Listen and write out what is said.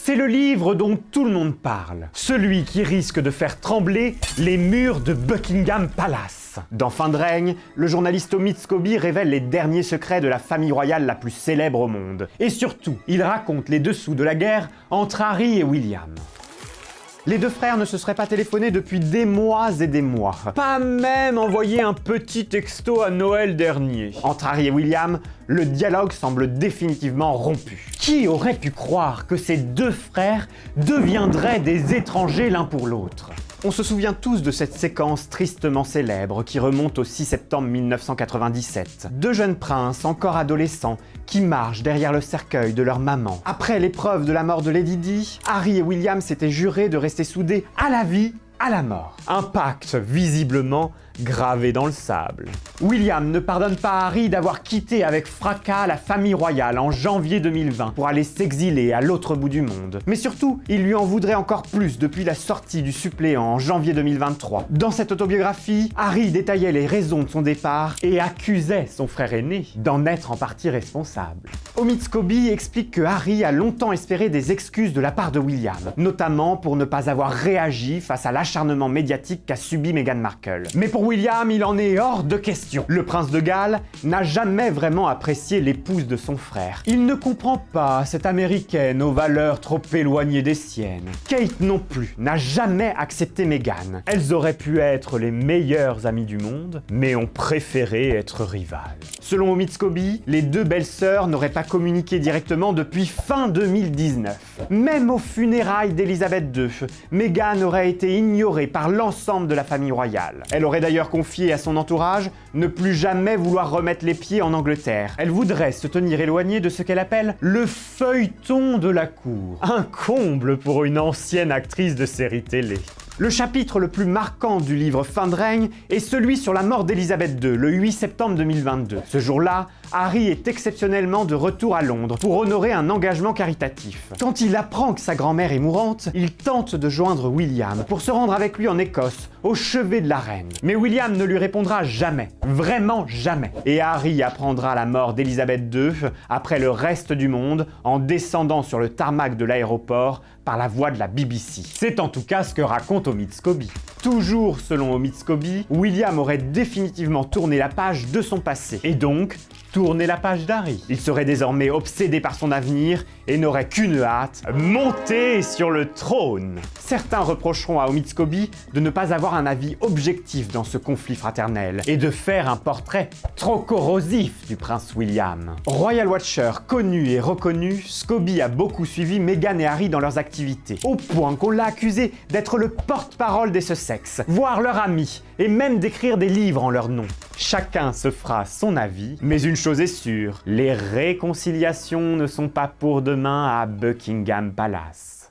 C'est le livre dont tout le monde parle, celui qui risque de faire trembler les murs de Buckingham Palace. Dans Fin de règne, le journaliste Omid Scobie révèle les derniers secrets de la famille royale la plus célèbre au monde. Et surtout, il raconte les dessous de la guerre entre Harry et William. Les deux frères ne se seraient pas téléphonés depuis des mois et des mois. Pas même envoyé un petit texto à Noël dernier. Entre Harry et William, le dialogue semble définitivement rompu. Qui aurait pu croire que ces deux frères deviendraient des étrangers l'un pour l'autre ? On se souvient tous de cette séquence tristement célèbre qui remonte au 6 septembre 1997. Deux jeunes princes, encore adolescents, qui marchent derrière le cercueil de leur maman. Après l'épreuve de la mort de Lady Di, Harry et William s'étaient jurés de rester soudés à la vie, à la mort. Un pacte visiblement gravé dans le sable. William ne pardonne pas à Harry d'avoir quitté avec fracas la famille royale en janvier 2020 pour aller s'exiler à l'autre bout du monde. Mais surtout, il lui en voudrait encore plus depuis la sortie du suppléant en janvier 2023. Dans cette autobiographie, Harry détaillait les raisons de son départ et accusait son frère aîné d'en être en partie responsable. Omid Scobie explique que Harry a longtemps espéré des excuses de la part de William, notamment pour ne pas avoir réagi face à l'acharnement médiatique qu'a subi Meghan Markle. Mais pour William, il en est hors de question. Le prince de Galles n'a jamais vraiment apprécié l'épouse de son frère. Il ne comprend pas cette américaine aux valeurs trop éloignées des siennes. Kate non plus n'a jamais accepté Meghan. Elles auraient pu être les meilleures amies du monde, mais ont préféré être rivales. Selon Omid Scobie, les deux belles-sœurs n'auraient pas communiqué directement depuis fin 2019. Même aux funérailles d'Elisabeth II, Meghan aurait été ignorée par l'ensemble de la famille royale. Elle aurait d'ailleurs confié à son entourage ne plus jamais vouloir remettre les pieds en Angleterre. Elle voudrait se tenir éloignée de ce qu'elle appelle le feuilleton de la cour. Un comble pour une ancienne actrice de série télé. Le chapitre le plus marquant du livre Fin de règne est celui sur la mort d'Elisabeth II, le 8 septembre 2022. Ce jour-là, Harry est exceptionnellement de retour à Londres pour honorer un engagement caritatif. Quand il apprend que sa grand-mère est mourante, il tente de joindre William pour se rendre avec lui en Écosse, au chevet de la reine. Mais William ne lui répondra jamais, vraiment jamais. Et Harry apprendra la mort d'Elisabeth II après le reste du monde en descendant sur le tarmac de l'aéroport par la voix de la BBC. C'est en tout cas ce que raconte Omid Scobie. Toujours selon Omid Scobie, William aurait définitivement tourné la page de son passé, et donc tourné la page d'Harry. Il serait désormais obsédé par son avenir et n'aurait qu'une hâte, monter sur le trône. Certains reprocheront à Omid Scobie de ne pas avoir un avis objectif dans ce conflit fraternel et de faire un portrait trop corrosif du prince William. Royal Watcher connu et reconnu, Scobie a beaucoup suivi Meghan et Harry dans leurs activités, au point qu'on l'a accusé d'être le porte-parole des Sussex, voire leur ami, et même d'écrire des livres en leur nom. Chacun se fera son avis, mais une chose est sûre, les réconciliations ne sont pas pour demain à Buckingham Palace.